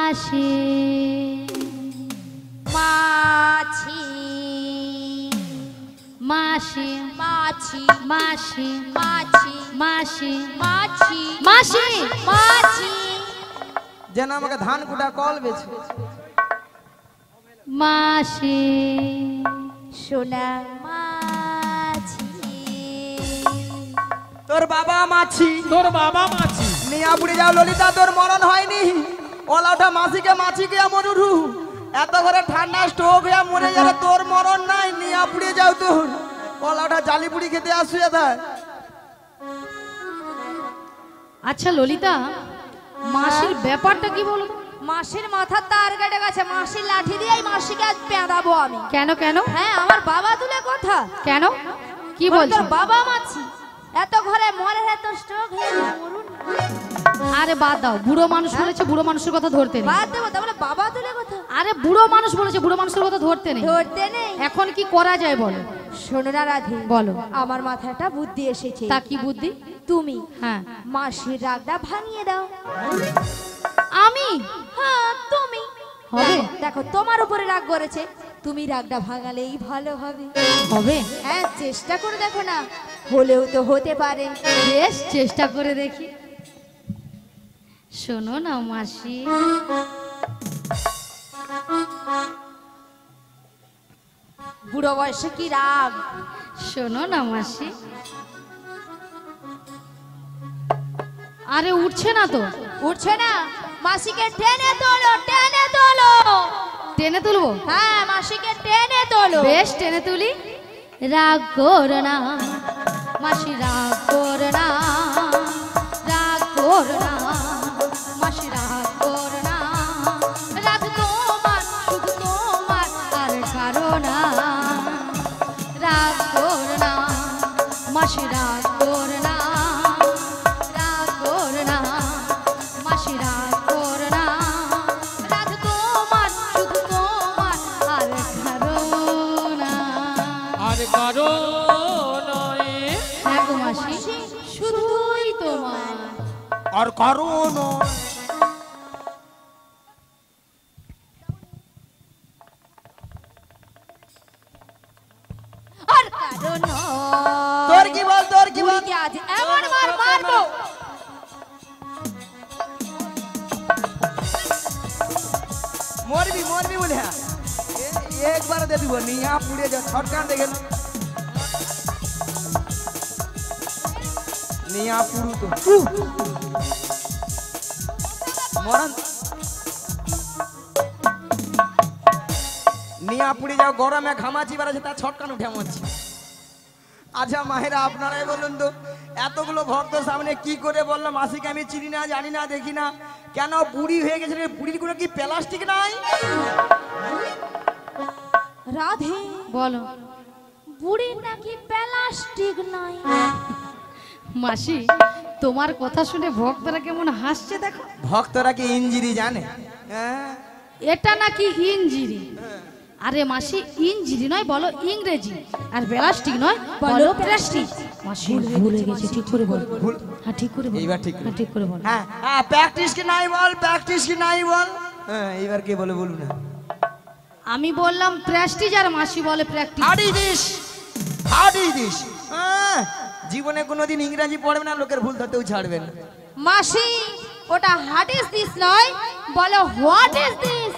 মাসি মাছি মাসি মাছি মাসি মাছি মাসি মাছি মাসি মাছি যেন আমাকে ধান কুটা কল বেছে মাসি সোনা মাছি তোর বাবা মাছি তোর বাবা মাছি নিয়া পুড়ে যাও ললিতা তোর মরণ হয়নি ওলাটা মাছিকে মাছিকে মরুরু এত করে ঠান্ডা স্ট্রোক হয়ে মরে গেলে তোর মরণ নাই নিয়া পুড়ে যাও তোর ওলাটা জালি পুড়ি খেতে আসুয়ে দেয়। আচ্ছা ললিতা মাসির ব্যাপারটা কি বলো? মাসির মাথার তার কেটে গেছে, মাসির লাঠি দিয়েই মাসিকে আজ পেঁদাবো আমি। কেন কেন? হ্যাঁ আমার বাবা তুলে কথা। কেন কি তোর বলছো? বাবা মাছি এত ঘরে মরে এত স্ট্রোক হয়ে মরুন। আরে বাদ দাও, বুড়ো মানুষ বলেছে বুড়ো মানুষের কথা ধরতে নেই। বাদ দেবো তাহলে বাবা তুলে কথা। আরে বুড়ো মানুষ বলেছে বুড়ো মানুষের কথা ধরতে নেই। ধরতে নেই। এখন কি করা যায় বলো? শোনো না রাধে, বলো। আমার মাথায় একটা বুদ্ধি এসেছে। তা কি বুদ্ধি? তুমি হ্যাঁ মাসির রাগটা ভাঙিয়ে দাও। আমি? হ্যাঁ তুমি। হবে? দেখো তোমার উপরে রাগ করেছে, তুমি রাগটা ভাঙালেই ভালো হবে। হবে? হ্যাঁ চেষ্টা করে দেখো না, হলেও তো হতে পারে। বেশ চেষ্টা করে দেখি। শোনো না মাসি, বুড়ো বয়সে কি রাগ। শোনো না মাসি। আরে উঠছে না তো। উঠছে না? মাসিকে টেনে তোলো, টেনে তোলো। টেনে তুলবো? হ্যাঁ মাসিকে টেনে তোলো। বেশ টেনে তুলি। রাগ করো না মাসি, রাগ করো না, রাগ করো না মাসি, রাগ করো না। রাগ তোমার, শুধু তোমার, আর কারো না। রাগ করো না মাসি, রাগ করো না, রাগ করো না মাসি, রাগ করো না। রাগ তোমার, শুধু তোমার, আর কারো না। আর কারো নয়। হ্যাঁ গো মাসি, শুধুই তোমার। আর কারণ আর কারো নয়। তোর কি বল, তোর কি বল? বুড়িকে আজ এমন মার মারবো। মরবি মরবি বলে হ্যাঁ একবার দে দিব নিয়া পুড়ে যা ছটকান দেখে নিয়া পুরু তো মরন নিয়া পুড়ে যাও গরমে ঘামাচি বাড়াচ্ছে তার ছটকান উঠে মরছে। আচ্ছা মায়েরা আপনারাই বলুন তো, এতগুলো ভক্ত সামনে কি করে বললাম মাসিকে আমি চিনি না, জানি না, দেখি না, কেন বুড়ি হয়ে গেছে? বুড়ির কোনো কি প্লাস্টিক নাই? রাধে বলো বুড়ি নাকি প্লাস্টিক নয়। মাসি, তোমার কথা শুনে ভক্তরা কেমন হাসছে দেখো। ভক্তরা কি ইঞ্জিরি জানে? হ্যাঁ এটা নাকি ইঞ্জিরি। আরে মাসি, ইঞ্জিরি নয় বলো ইংরেজি, আর প্লাস্টিক নয় বলো প্লাস্টিক। মাসি ভুলে গেছে, ঠিক করে বল। ভুল হ্যাঁ ঠিক করে বল। এইবার ঠিক হ্যাঁ ঠিক করে বল। হ্যাঁ হ্যাঁ প্র্যাকটিস কি নাই বল, প্র্যাকটিস কি নাই বল। হ্যাঁ এইবার কে বলে বলুন না। আমি বললাম প্রেস্টিজ আর মাসি বলে প্র্যাকটিস। হাডি দিস, হাডি দিস। হ্যাঁ জীবনে কোনোদিন ইংরেজি পড়বে না, লোকের ভুল ধরতেও ছাড়বেন। মাসি ওটা হোয়াট ইজ দিস নয়, বলো what is this.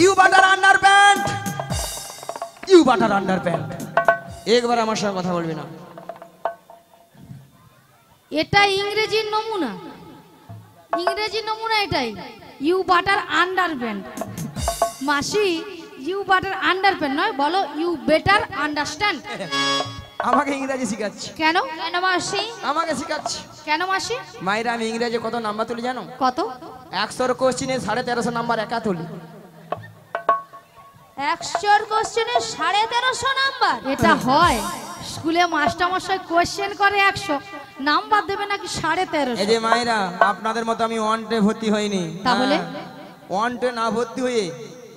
You butter underpant, you butter underpant. একবার আমার সঙ্গে কথা বলবি না। এটা ইংরেজির নমুনা, ইংরেজি নমুনা এটাই। You butter underpant. মাসি ইউ বাটার আন্ডারপ্যান্ট নয়, বলো ইউ বেটার আন্ডারস্ট্যান্ড। আমাকে ইংরেজি শিখাচ্ছি। কেন? কেন মাসি? আমাকে শিখাচ্ছি। কেন মাসি? মায়েরা আমি ইংরেজি কত নাম্বার তুলি জানো? কত? 100 কোশ্চিনে 1350 নাম্বার একা তুলি। 100 কোশ্চেনে 1350 নাম্বার। এটা হয় স্কুলে মাস্টারমশাই কোশ্চেন করে 100, নাম্বার দেবে নাকি 1350। এই যে মায়েরা, আপনাদের মতো আমি ওয়ানটে ভর্তি হইনি। তাহলে? ওয়ানটে না ভর্তি হয়ে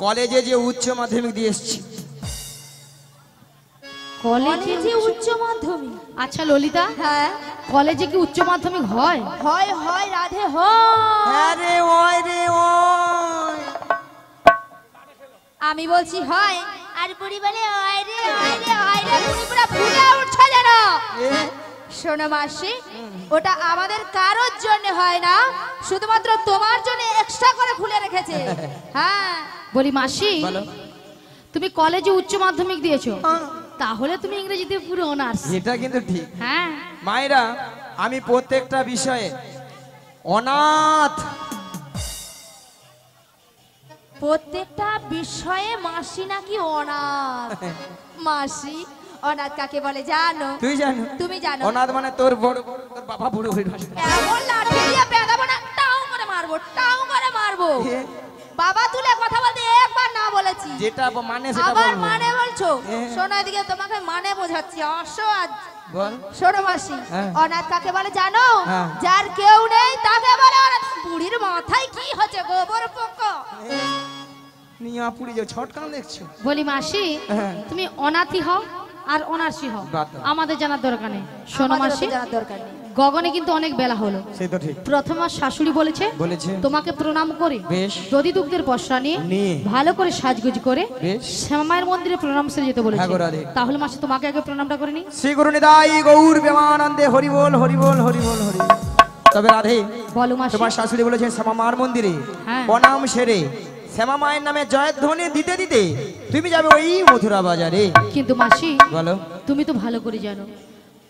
কলেজে যে উচ্চ মাধ্যমিক দিয়ে এসেছি। কলেজে কলেজে উচ্চ মাধ্যমিক? আচ্ছা ললিতা, হ্যাঁ কলেজে কি উচ্চ মাধ্যমিক হয়? হয় হয় রাধে হয়। হ্যাঁ রে ওই রে ওই আমি বলছি হয় আর বুড়ি বলে হয় রে হয় রে হয় রে, বুড়ি পুরো ফুলে উঠছে যেন। এ, শোনো মাসি, ওটা আমাদের কারোর জন্য হয় না, শুধুমাত্র তোমার জন্য এক্সট্রা করে খুলে রেখেছে। হ্যাঁ বলি মাসি, বলো। তুমি কলেজে উচ্চ মাধ্যমিক দিয়েছো, হ্যাঁ। তাহলে তুমি ইংরেজিতে পুরো অনার্স। এটা কিন্তু ঠিক। হ্যাঁ মায়েরা, আমি প্রত্যেকটা বিষয়ে অনাথ। প্রত্যেকটা বিষয়ে মাসি নাকি অনাথ? মাসি, অনাথ কাকে বলে জানো? তুই জানো? তুমি জানো? অনাথ মানে তোর বড় তোর বাবা বুড়ো হয়ে গেছে। এমন লাঠি দিয়ে বেঁধাবো না, টাউ করে মারবো, টাউ করে মারবো। এ, বাবা তুলে কথা বলতে একবার না বলেছি, যেটা মানে সেটা আবার বলবো। মানে বলছো। এ। শোনো এদিকে, তোমাকে মানে বোঝাচ্ছি, অসহ্য। বল। শোনো মাসি, হ্যাঁ। অনাথ কাকে বলে জানো? হ্যাঁ। যার কেউ নেই তাকে বলে অনাথ। বুড়ির মাথায় কি হচ্ছে, গোবর পোকা? নিয়া পুরি যে ছটকান দেখছো। বলি মাসি, হ্যাঁ। তুমি অনাথি হও আর অনার্সি হও, বাদ দাও। আমাদের জানার দরকার নেই। শোনো আমাদেরও মাসি, তো জানার দরকার নেই। গগনে কিন্তু অনেক বেলা হলো। সে তো ঠিক প্রথম আমার শাশুড়ি বলেছে বলেছে। তোমাকে প্রণাম করে বেশ। দধি দুগ্ধের পসরা নিয়ে নিয়ে। ভালো করে সাজগুজ করে বেশ। শ্যামামায়ের মন্দিরে প্রণাম সেরে যেতে বলেছে। হ্যাঁ গো রাধে। তাহলে মাসি তোমাকে আগে প্রণামটা করে নি। শ্রী গুরু নিতাই গৌর প্রেমানন্দে হরি বল হরি বল হরি বল হরি বল। তবে রাধে, বলো মাসি। তোমার শাশুড়ি বলেছেন শ্যামা মার মন্দিরে হ্যাঁ। প্রণাম সেরে শ্যামা মায়ের নামে জয়ধ্বনি দিতে দিতে তুমি যাবে ওই মথুরা বাজারে। কিন্তু মাসি, বলো। তুমি তো ভালো করে জানো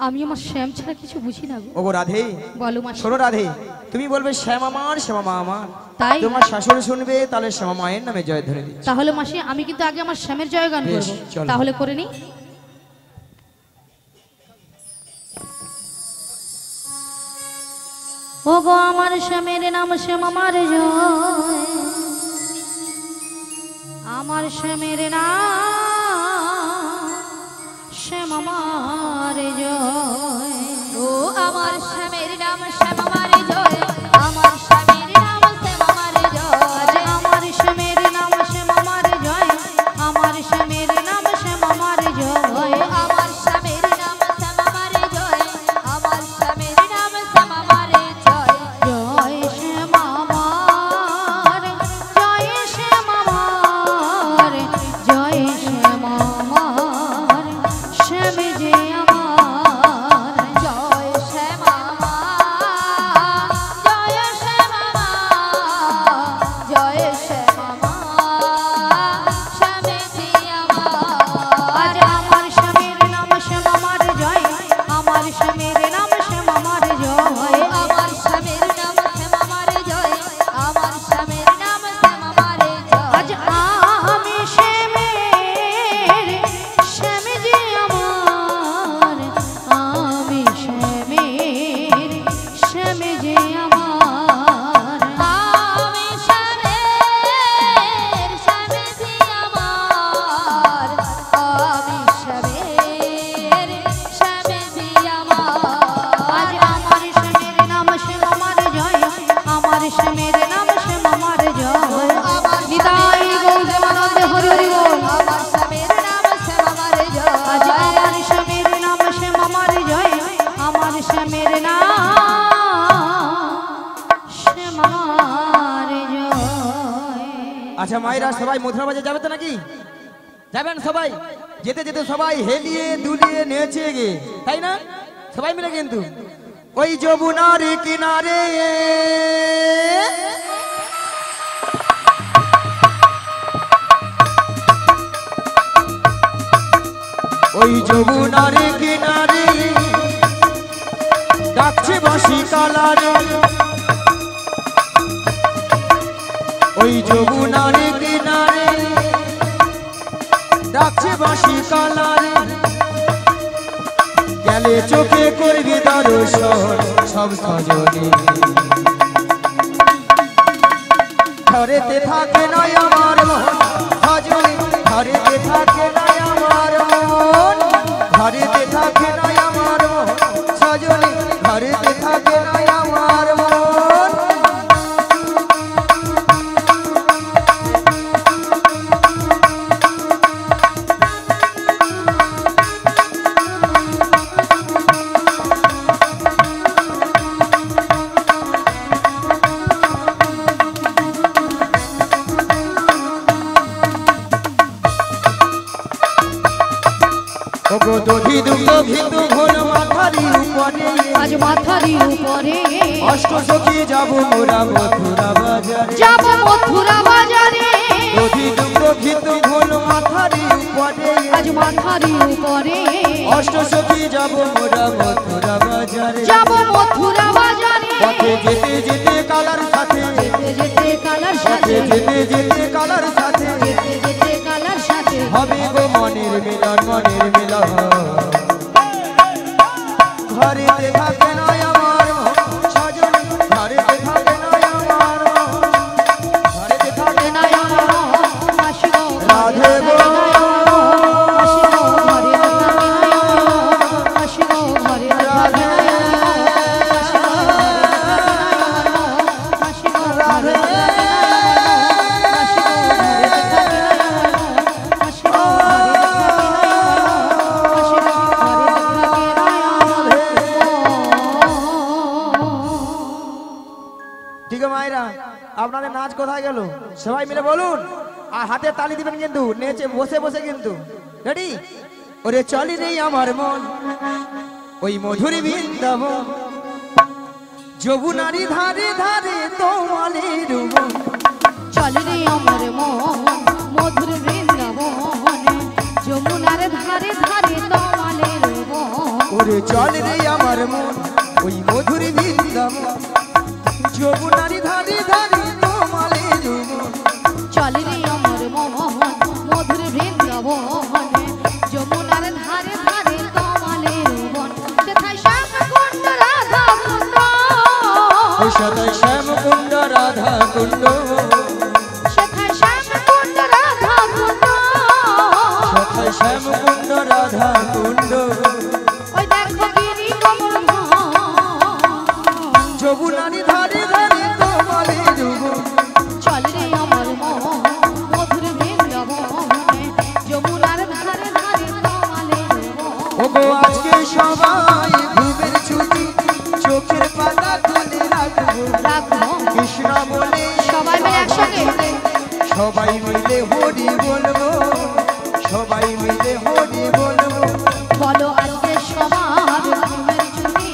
আমি আমার শ্যাম ছাড়া কিছু বুঝি না গো। ওগো রাধে, বলো মাসি। শোনো রাধে, তুমি বলবে শ্যামা মার শ্যামা মা আমার। তাই? তোমার শাশুড়ি শুনবে, তাহলে শ্যামা মায়ের নামে জয়ধ্বনি দিচ্ছে। তাহলে মাসি আমি কিন্তু আগে আমার শ্যামের জয়গান বেশ, করবো, চলো। তাহলে করে নি। ও গো আমার শ্যামের নাম শ্যাম আমার জয়, আমার শ্যামের নাম শ্যাম আমার জয়। ও আমার স্বামীর নাম শ্যাম আমার জয়, আমার স্বামীর নাম শ্যাম আমার জয়। আমার শ্যামের নাম শ্যাম আমার জয়, আমার শ্যামের নাম শ্যাম আমার জয়। আমার স্বামীর নাম শ্যাম আমার জয়, আমার স্বামীর নাম শ্যাম আমার জয়। জয় শ্যাম আমার, জয় শ্যাম আমার, জয় শ্যাম আমার, শ্যাম যে আমার। জয় শ্যাম আমার, জয় শ্যাম আমার, জয় শ্যাম আমার, স্বামী জি আমার। আজ আমার শ্যামের নাম শ্যাম আমার জয়, আমার শ্যামের নাম শ্যাম আমার জয়। আমার স্বামীর নাম শ্যাম আমার জয়, আমার স্বামীর নাম শ্যাম আমার জয়। আজ আমি শ্যামের, শ্যাম যে আমার, আমি শ্যামের, শ্যাম যে আমার। আমি স্বামীর, স্বামী জি আমার, আমি স্বামীর, স্বামী জি আজ আমার। আমার শ্যামের নাম শ্যাম আমার জয়, আমার শ্যামের নাম শ্যাম আমার জয়। নিতাই গৌর প্রেমানন্দে হরি হরি বল। আমার স্বামীর নাম শ্যাম আমার আজ জয়। আমার শ্যামের নাম শ্যাম আমার জয়, আমার শ্যামের নাম শ্যাম আমার জয়। আচ্ছা মায়েরা, সবাই মথুরা বাজারে যাবে তো নাকি? যাবেন সবাই? যেতে যেতে সবাই হেলিয়ে দুলিয়ে নেচে গে, তাই না? সবাই মিলে কিন্তু ওই যমুনার কিনারে ওই যমুনার কিনারে ডাকছে বাঁশি কালারে, ওই যমুনার কিনারে ডাকছে বাঁশি কালারে। গেলে চোখে করবি দর্শন সব সজনে, ঘরেতে থাকে না আমার মন সজনে, ঘরেতে থাকে না আমার মন, ঘরেতে থাকে না আমার মন সজনে, ঘরেতে থাকে না আমার মন। ওগো দধি দুগ্ধ ঘিতু ঘোল মাথারি উপরে আজ মাথারি উপরে অষ্ট সখী যাব মোরা মথুরা বাজারে যাব মথুরা বাজারে দধি দুগ্ধ ঘিতু ঘোল মাথারি উপরে আজ মাথারি উপরে অষ্ট সখী যাব মোরা মথুরা বাজারে যাব মথুরা বাজারে পথে যেতে যেতে কালার সাথে যেতে যেতে কালার পথে সাথে যেতে যেতে কালার সাথে যেতে যেতে কালার সাথে হবে গো মনের মিলন ঘরেতে থাকে না আমার সজন ঘরেতে থাকে না আমার ঘরেতে থাকে না মাসি গো রাধে গো মাসি গো ঘরে থাকে মাসি গো ঘরে থাকে মাসি গো ঘরে ঠিক আছে মায়েরা আপনাদের নাচ কোথায় গেল সবাই মিলে বলুন আর হাতে তালি দিবেন কিন্তু নেচে বসে বসে কিন্তু রেডি ওরে চলি রে আমার মন ওই মধুরী বৃন্দাবন যমুনারি ধারে ধারে তোমালের মন চল রে আমার মন মধুর বৃন্দাবন যমুনার ধারে ধারে তোমালের বন ওরে চল রে আমার মন ওই মধুরী বৃন্দাবন যমুনারি ধারে ধারে তোমালের মন চল রে আমার মন মধুর বৃন্দাবন যমুনার ধারে ধারে তোমালের বন সেথায় শ্যামকুণ্ড রাধা কুণ্ড ওই সদাই শ্যামকুণ্ড রাধা কুণ্ড সেথায় শ্যামকুণ্ড রাধা কুণ্ড সদাই শ্যামকুণ্ড রাধা কুণ্ড ওই দেখো গিরি কমল যমুনারি ধারে ধারে তোমালের মন চল রে আমার মন মধুর বৃন্দাবন যমুনার ধারে ধারে তোমালের বন ওগো আজকে সবাই ঘুমের ছুটি চোখের পাতা তুলে রাখবো রাখো কৃষ্ণ বলে সবাই মিলে একসঙ্গে সবাই মিলে হরি বলবো সবাই মিলে হরি বলবো বলো আজকে সবার ঘুমের ছুটি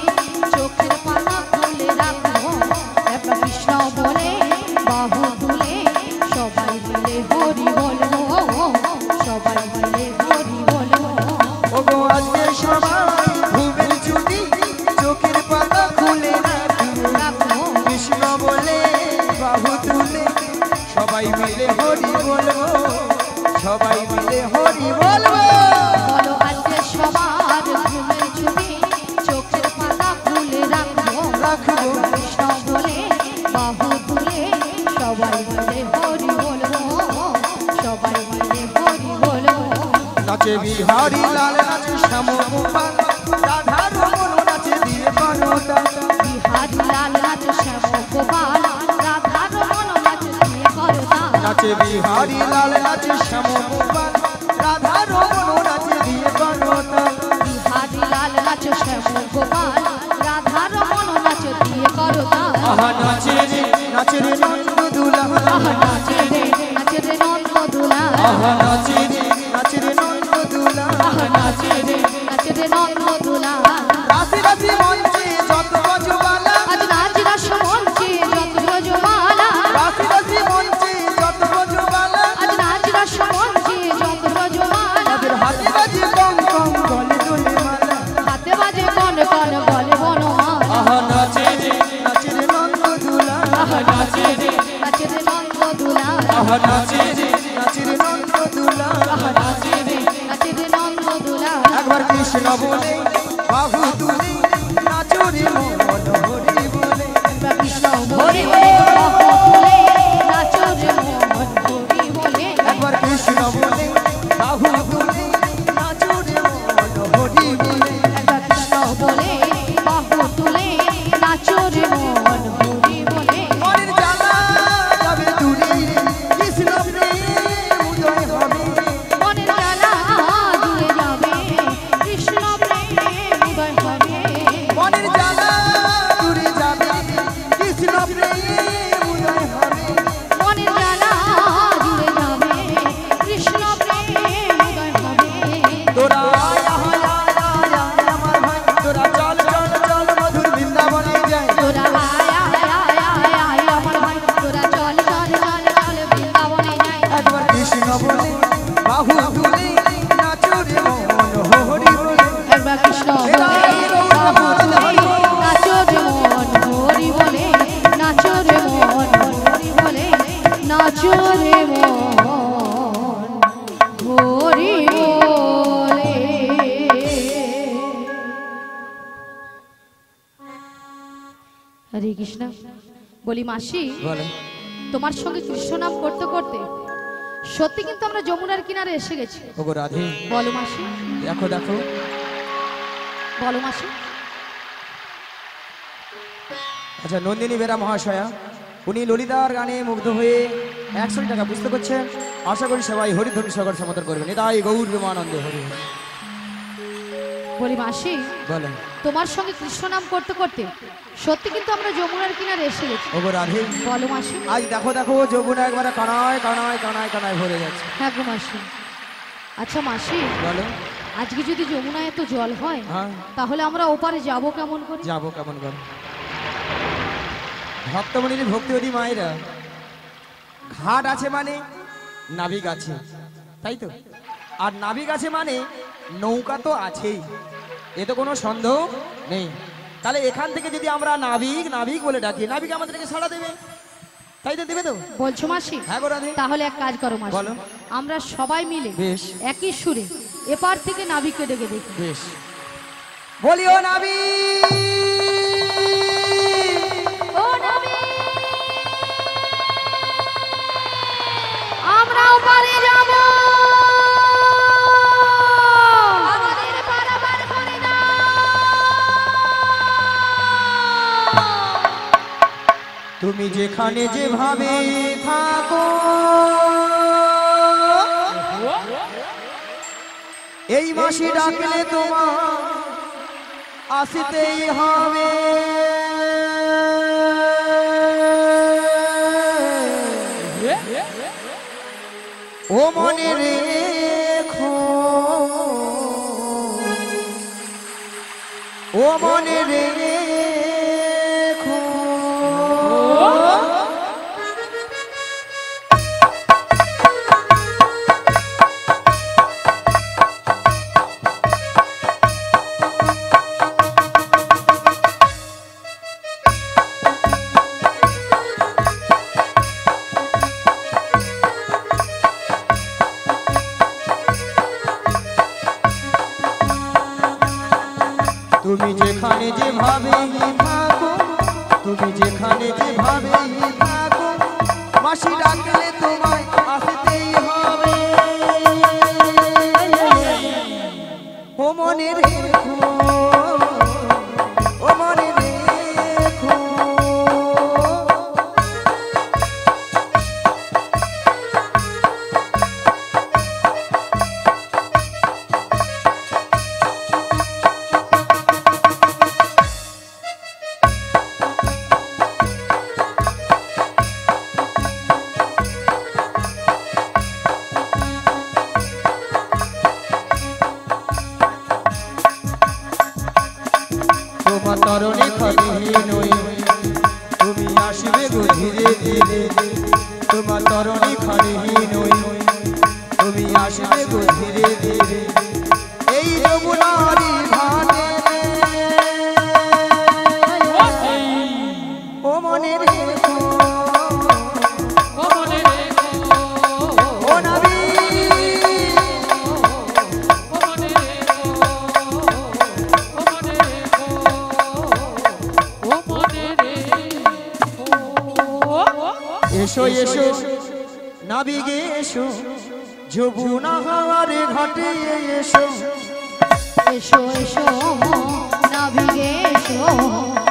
চোখের পাতা খুলে রাখো একবার কৃষ্ণ বলে বাহু তুলে সবাই মিলে হরি বলবো সবাই মিলে হরি বলবো ওগো আজকে সবাই ঘুমের ছুটি চোখের পাতা খুলে রাখবো রাখো কৃষ্ণ বলে বাহু তুলে সবাই মিলে হরি বলবো সবাই মিলে হরি বলবো বলো আজকে সবার ঘুমের ছুটি চোখের পাতা খুলে রাখো রাখবো কৃষ্ণ বলে বাহু তুলে সবাই মিলে হরি বলবো সবাই মিলে হরি বলবো নাচে বিহারি লাল নাচে শ্যাম গোপাল রাধা রমন নাচে দিয়ে বারোটা বিহারি লাল নাচ শ্যাম গোপাল রাধা রমন নাচ দিয়ে করতা নাচে বিহারি লাল নাচে শ্যাম গোপাল রাধা রমন নাচে দিয়ে বারোটা বিহারি লাল নাচ শ্যাম গোপাল রাধা রমন নাচ দিয়ে করতা আহা নাচে রে নাচে রে নন্দ দুলা আহা নাচে রে নন্দ দুলা আহা নাচে রে নাচে রে নন্দ দুলা আহা নাচে রে নন্দ দুলা রাশি রাশি মঞ্চে যত বজবালা আজ নাচ রাস মঞ্চে যত রজমালা রাশি রাশি মঞ্চে যত বজবালা আজ নাচ রাস মঞ্চে যত রজমালা তাদের হাতে বাজে কম কম গলে দোলে মালা হাতে বাজে কন কন বলে বনমালা আহা নাচে রে নাচে রে নন্দ দুলা আহা নাচে রে নন্দ দুলা আহা নাচে রে নাচে রে নন্দ দুলা আহা নাচে রে নন্দ দুলা একবার কৃষ্ণ বলে বাহু তুলে নাচো রে মন হরি বলে কৃষ্ণ বলে বাহু তুলে নাচো রে মন হরি বলে একবার কৃষ্ণ বলে বাহু তুলে নাচো রে মন হরি বলে একবার কৃষ্ণ বলে বাহু তুলে নাচো রে মন হরি বলে মনের জ্বালা যাবে দূরে কৃষ্ণ প্রেম উদয় হবে মনের জ্বালা দূরে যাবে কৃষ্ণ প্রেম উদয় হবে মনের জ্বালা নাচো রে মন হরি বলে। হরে কৃষ্ণ। বলি মাসি, বলে তোমার সঙ্গে কৃষ্ণ নাম করতে করতে সত্যি কিন্তু আমরা যমুনার কিনারে এসে গেছি। ওগো রাধে, বলো মাসি, দেখো দেখো বলো মাসি। আচ্ছা, নন্দিনী বেরা মহাশয়া উনি ললিতার গানে মুগ্ধ হয়ে 100 টাকা পুস্তক করছেন। আশা করি সবাই হরিধ্বনি সাগর সমর্থন করবেন। এটাই গৌর প্রেমানন্দ হরি। বলি মাসি, বলেন তোমার সঙ্গে কৃষ্ণ নাম করতে করতে সত্যি কিন্তু আমরা যমুনার কিনারে এসে গেছি। ওগো রাধে, বলো মাসি। আজ দেখো দেখো যমুনা একবারে কানায় কানায় কানায় কানায় ভরে যাচ্ছে। হ্যাঁ গো মাসি। আচ্ছা মাসি, বলো আজকে যদি যমুনায় এত জল হয় হ্যাঁ, তাহলে আমরা ওপারে যাব কেমন করে? যাবো কেমন করে? ভক্তমণির ভক্তিবতী মায়েরা, ঘাট আছে মানে নাবিক আছে, তাই তো? আর নাবিক আছে মানে নৌকা তো আছেই, এ তো কোনো সন্দেহ নেই। তাহলে এখান থেকে যদি আমরা নাবিক নাবিক বলে ডাকি, নাবিক আমাদেরকে সাড়া দেবে, তাই তো? দেবে তো? বলছো মাসি? হ্যাঁ গো রাধে। তাহলে এক কাজ করো মাসি, বলো। আমরা সবাই মিলে বেশ একই সুরে এপার থেকে নাবিককে ডেকে দেখি। বেশ, বলিও নাবিক। ও নাবিক, আমরা ওপারে যাব, আমাদের পারাপার করে দাও। তুমি যেখানে যেভাবে থাকো, এই মাসে ডাকলে তোমার আসতেই হবে। ও মনে রেখো, ও মনে রেখো। তুমি যেখানে যেভাবে থাকো, তুমি যেখানে যেভাবে থাকো, মাসি ডাকলে তোমায় আসতেই হবে। ও মনে রেখো, ও মনে রেখো। তোমার তরণে খবি নই, তুমি আসবে গো ধীরে ধীরে। তোমার তরণে খবি নই, তুমি আসবে গো ধীরে ধীরে। এই যমুনারি ঘাটে ও মনে রেখো, ও এসো এসো নাবিগে এসো, যমুনা হাওয়ার ঘাটে এসো। এসো এসো নাবিকে এসো,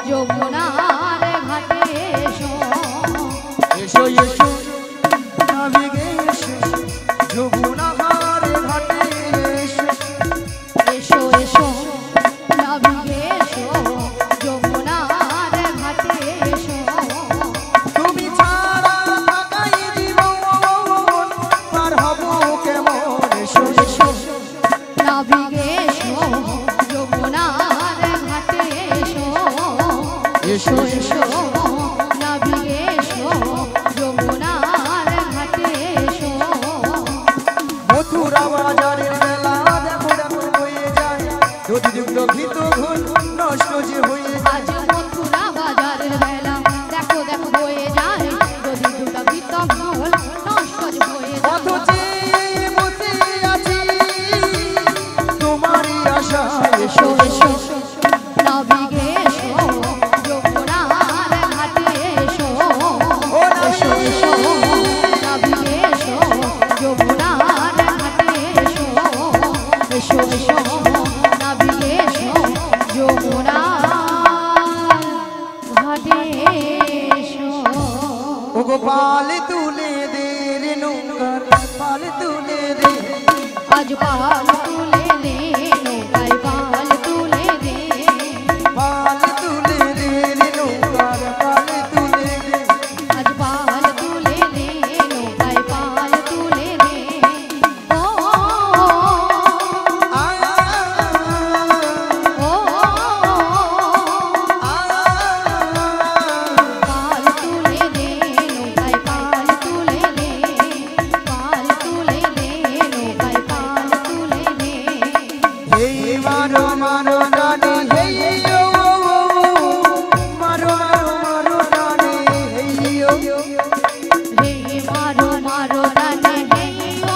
যমুনার ঘাটে এসো। এসো এসো নাবিগে এসো, যমুনা হাওয়ার ঘাটে এসো। এসো এসো নাবিকে এসো, যমুনার ঘাটে এসো। তুমি ছাড়া থাকাই জীবন, পার হব কেমন? এসো এসো নাবিকে এসো, যমুনার ঘাটে এসো। এসো এসো নাবিকে এসো, যমুনার ঘাটে নৌকার পাল তুলে দে আজ পাল তুলে দে নৌকায় পাল তুলে দে পাল তুলে দে নৌকার পাল তুলে দে আজ পাল তুলে দে নৌকায় পাল তুলে দে ও আ ও আ পাল তুলে দে নৌকায় পাল তুলে দে পাল তুলে দে নৌকায় পাল তুলে দে হেই মারো মারো টানে হেই ও মারো মারো মারো টানে হেই ও হে মারো মারো রানে হে ও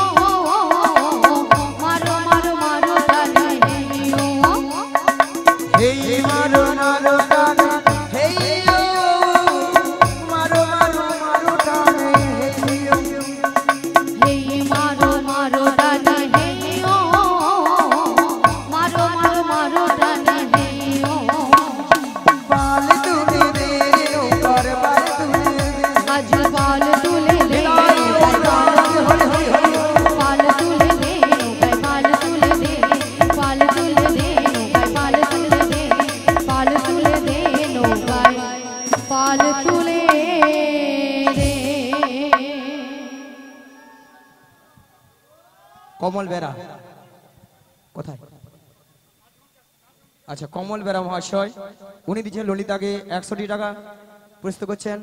মারো মারো মারো রানে হে ও হেই মারো মারো টানে হেই ও মারো মারো মারো টানে হেই ও হে মারো মারো রানে হে ও মারো মারো মারো রানে হে ও পাল তুলে দে নৌকার পাল তুলে দে আজ পাল তুলে দে পাল তুলে দে নৌকায় পাল তুলে দে পাল তুলে দে নৌকায় পাল তুলে দে পাল তুলে দে নৌকায় পাল তুলে দে কমল বেরা কোথায় আচ্ছা কমল বেরা মহাশয় উনি দিচ্ছেন ললিতাকে 100 টাকা পুরস্কৃত করছেন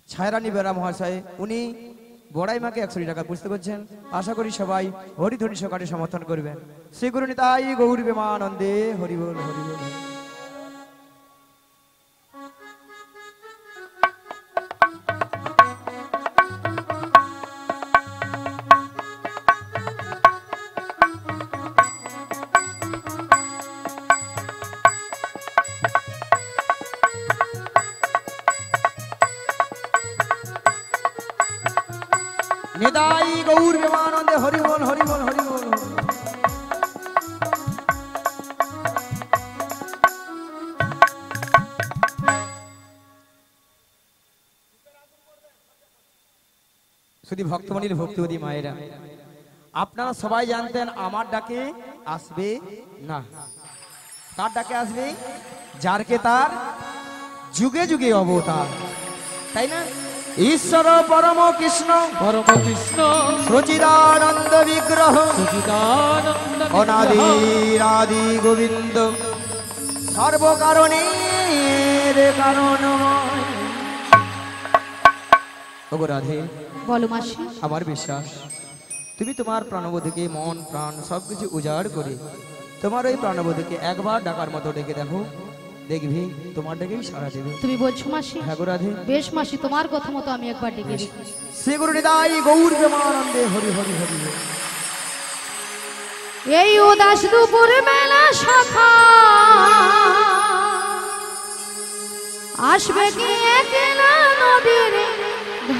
ছায়রানী বেরা মহাশয় উনি বড়াই মাকে 100 টাকা পুরস্কৃত করছেন আশা করি সবাই হরিধ্বনি সহকারে সমর্থন করবেন শ্রী গুরু নিতাই গৌর প্রেমানন্দে হরি বল হরি বল নিতাই গৌর প্রেমানন্দে হরি বল হরি বল হরি বল শুধু ভক্তমণির ভক্তিবতী মায়েরা আপনারা সবাই জানতেন আমার ডাকে আসবে না কার ডাকে আসবে যারকে তার যুগে যুগে অবতার তাই না ঈশ্বর পরম কৃষ্ণ পরম কৃষ্ণ সচিদানন্দ বিগ্রহ সচিদানন্দ অনাদি আদি গোবিন্দ সর্বকারণের কারণময় ওগো রাধে বলো মাসি আমার বিশ্বাস তুমি তোমার প্রাণবধূকে মন প্রাণ সবকিছু উজাড় করে তোমার ওই প্রাণবধূকে একবার ডাকার মতো ডেকে দেখো দেখবি তোমার ডেকেই সাড়া দেবে তুমি বলছো মাসি হ্যাঁ গো রাধে বেশ মাসি তোমার কথা মতো আমি একবার ডেকে দেখি শ্রী গুরু নিতাই গৌর প্রেমানন্দে হরি হরি হরি হরি। এই উদাস দুপুর বেলা সখা আসবে কি একলা নদীর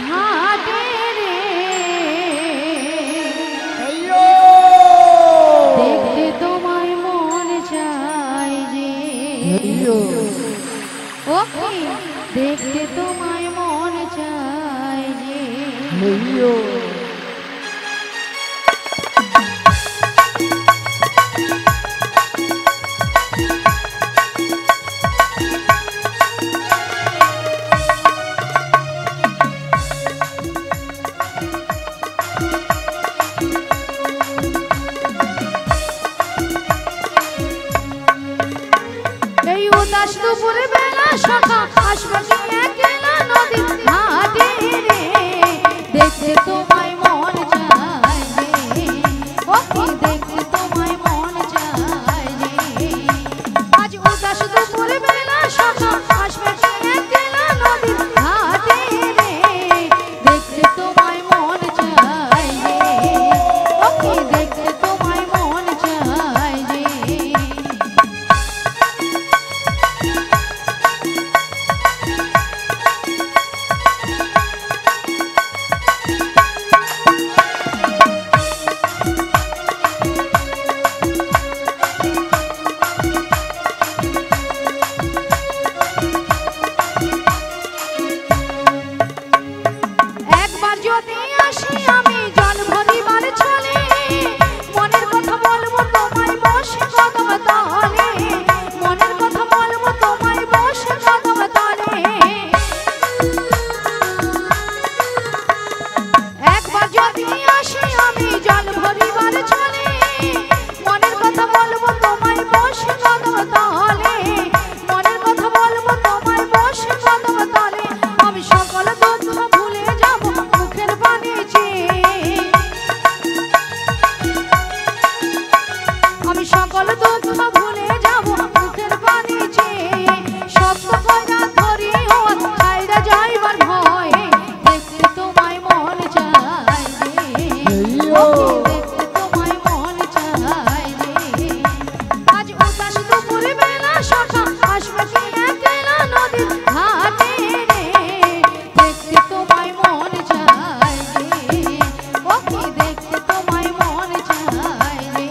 ঘাটে রে দেখতে তোমায় মন চাই যে ও কি দেখতে তোমায় মন চাই যে এই উদাস দুপুর বেলা সখা আসবে কি একলা নদীর ঘাটে রে দেখতে তোমায় যদি আসি আমি জল ভরিবার চলে মনের কথা বলবো তোমায় বসে কদম তলে মনের কথা বলবো তোমায় বসে কদম তলে একবার যদি আসি আমি জল ভরিবার চলে মনের কথা বলবো তোমায় বসে কদম তলে মনের কথা বলবো তোমায় বসে কদম তলে আমি সকল দুঃখ ভুলে যাব মুখের পানে চেয়ে আমি সকল দুঃখ ভুলে যাব মুখের পানে চেয়ে সত্য কথা ধরি ও ছাইরা যাইবার ভয়ে দেখতে তোমায় মন চায় রে দেখতে তোমায় মন চায় রে আজ উদাস দুপুরে বেলা সকাল আসবে কি একলা নদীর ঘাটে রে দেখতে তোমায় মন চায় রে ও কি দেখতে তোমায় মন চায় রে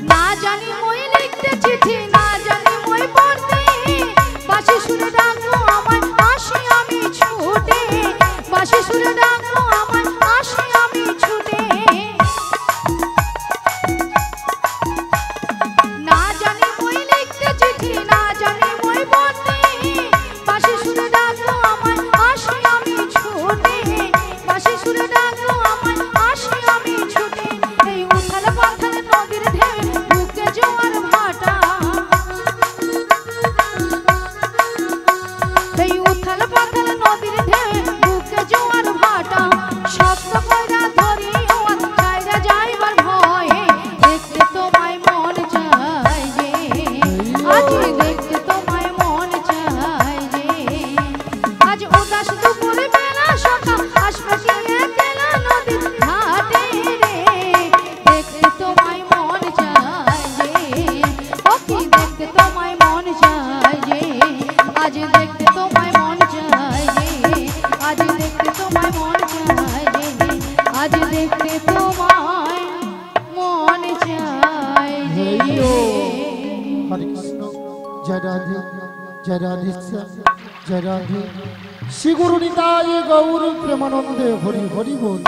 না জানি মই লিখতে চিঠি না জানি মই পড়তে বাঁশি সুরে ডাকো আমায় আসি আমি ছুটে বাঁশি সুরে ডাকো আমায় আসি আমি ছুটে না জানি মই লিখতে চিঠি না জানি মই পড়তে বাঁশি সুরে ডাকো আমায় আসি আমি ছুটে বাঁশি সুরে ডাকো আমায় আসি আমি ছুটে এই উথাল পাথাল নদীর ঢেউ বুকে জোয়ার ভাটা এই উথাল পাথাল নদীর ঢেউ বুকে জোয়ার ভাটা শব্দ কইরা ধরি ও ছাইরা যাইবার ভয়ে দেখতে তোমায় মন চায় রে আজ দেখতে তোমায় মন চায় রে আজ উদাস দুপুরে বেলা সকাল আসবে কি একলা নদীর ঘাটে রে দেখতে তোমায় মন চায় রে ও কি দেখতে তোমায় মন চায় রে আজ দেখতে তোমায় মন চায় রে আজ দেখতে তোমায় মন চায় রে আজ দেখতে তোমায় মন চায় রে হরে কৃষ্ণ জয় রাধে জয় রাধে জয় রাধে শ্রী গুরু নিতাই গৌর প্রেমানন্দে হরি হরি বল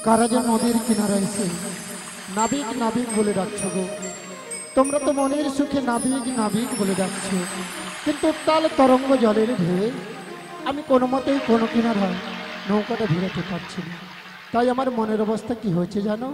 কারা যে নদীর কিনারায় এসে নাবিক নাবিক বলে ডাকছো গো তোমরা তো মনের সুখে নাবিক নাবিক বলে ডাকছো কিন্তু উত্তাল তরঙ্গ জলের ঢেউ আমি কোনো মতেই কোনো কিনারায় নৌকাটা ভিড়াতে পারছি না তাই আমার মনের অবস্থা কি হয়েছে জানো